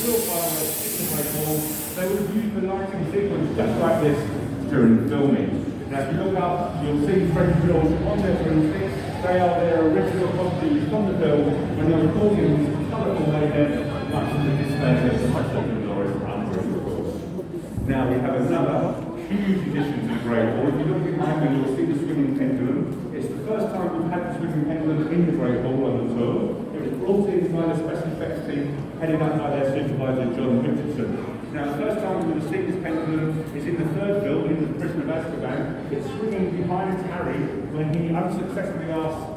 real fireworks in the Great Hall. They would have used the lighting sequence just like this during filming. Now if you look up, you'll see Fred and George on their broomsticks. They are their original costumes from the film when they were recording these colourful mayhem, much to the dismay of the myself and Doris Umbridge, of course. Now we have another huge addition to the Great Hall. If you look behind me, you'll see the swinging pendulum. It's the first time we've had the swinging pendulum in the Great Hall on the tour. It was brought in by the special effects team, headed up by their supervisor, John Richardson. Now, the first time we would have seen this pendulum is in the third film, in The Prisoner of Azkaban. It's swinging behind Harry when he unsuccessfully asked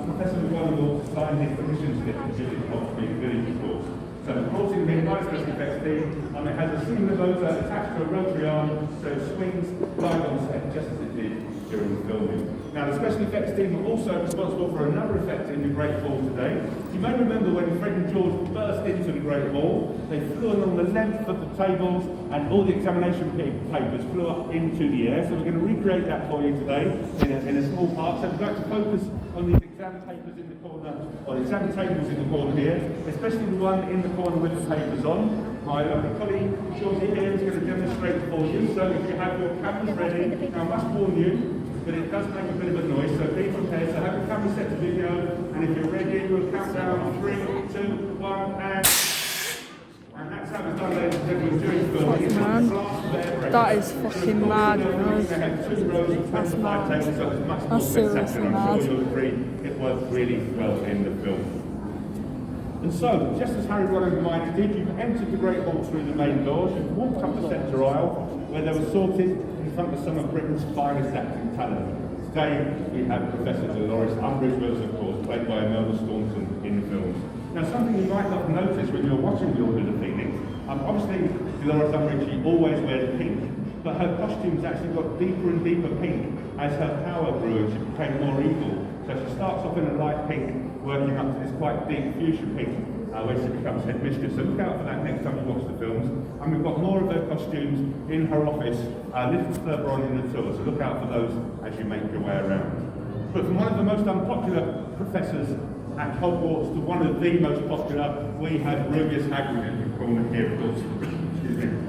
Professor McGonagall to sign his permission slip to visit Hogsmeade Village, of course. So the brought in here by the special effects team, it has a single motor attached to a rotary arm, so it swings live on set just as it did during the filming. Now the special effects team were also responsible for another effect in the Great Hall today. You may remember when Fred and George burst into the Great Hall, they flew along the length of the tables and all the examination papers flew up into the air. So we're going to recreate that for you today in a small part. So we'd like to focus on these exam papers in the corner, or the exam tables in the corner here, especially the one in the corner with the papers on. My colleague Georgie here is going to demonstrate for you. So if you have your cameras ready, now I must warn you, but it does make a bit of a noise, so be prepared. So have your camera set to video, and if you're ready, we'll count down 3, 2, 1, and that's how it's done, ladies and gentlemen, during filming. That is fucking mad, They had 2 rows of 25 tables, so it was much more That's seriously spectacular. I'm mad. sure you'll agree it worked really well in the film. And so, just as Harry Potter reminded did, you've entered the Great Hall through the main doors, you've walked up the centre aisle, where they were sorted in front of some of Britain's finest acting talent. Today, we have Professor Dolores Umbridge with us, of course, played by Imelda Staunton in the films. Now, something you might not notice when you're watching the order of evening, obviously, Dolores Umbridge, she always wears pink, but her costumes actually got deeper and deeper pink as her power grew and she became more evil. So she starts off in a light pink, working up to this quite deep fuchsia pink, where she becomes headmistress. So look out for that next time you watch the films. And we've got more of her costumes in her office a little further on in the tour, so look out for those as you make your way around. But from one of the most unpopular professors at Hogwarts to one of the most popular, we have Rubeus Hagrid in the corner here, of course. Excuse me.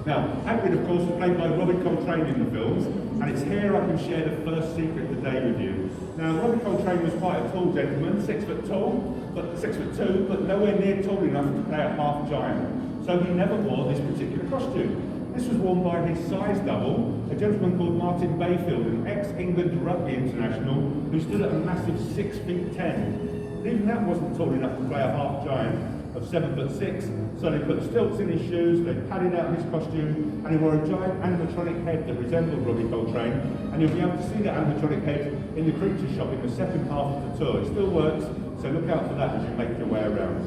Now, Hagrid, of course, was played by Robbie Coltrane in the films, and it's here I can share the first secret today with you. Now, Robbie Coltrane was quite a tall gentleman, 6 foot tall, but 6'2", but nowhere near tall enough to play a half giant. So he never wore this particular costume. This was worn by his size double, a gentleman called Martin Bayfield, an ex-England rugby international who stood at a massive 6'10". Even that wasn't tall enough to play a half giant of 7'6", so they put stilts in his shoes, they padded out his costume, and he wore a giant animatronic head that resembled Robbie Coltrane, and you'll be able to see that animatronic head in the creature shop in the second half of the tour. It still works, so look out for that as you make your way around.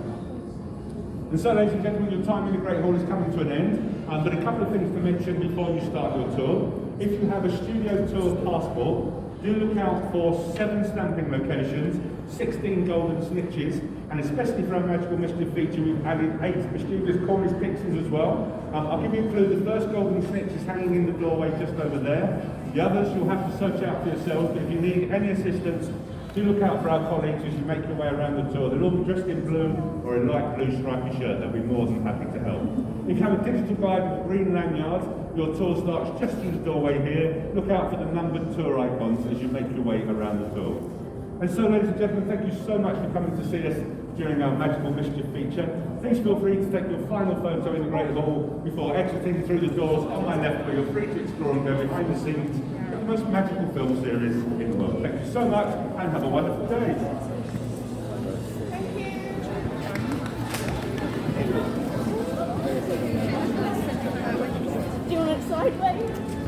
And so, ladies and gentlemen, your time in the Great Hall is coming to an end, but a couple of things to mention before you start your tour. If you have a studio tour passport, do look out for 7 stamping locations, 16 golden snitches, and especially for our Magical Mischief feature, we've added 8 mischievous Cornish pixies as well. I'll give you a clue, the first golden snitch is hanging in the doorway just over there. The others you'll have to search out for yourselves, but if you need any assistance, do look out for our colleagues as you make your way around the tour. They'll all be dressed in blue or a light blue stripy shirt. They'll be more than happy to help. If you have a digital guide with a green lanyard, your tour starts just through the doorway here. Look out for the numbered tour icons as you make your way around the tour. And so, ladies and gentlemen, thank you so much for coming to see us during our Magical Mischief feature. Please feel free to take your final photo in the Great Hall before exiting through the doors on my left, where you're free to explore and go behind the scenes of the most magical film series in the world. Thank you so much and have a wonderful day. Do you want it sideways?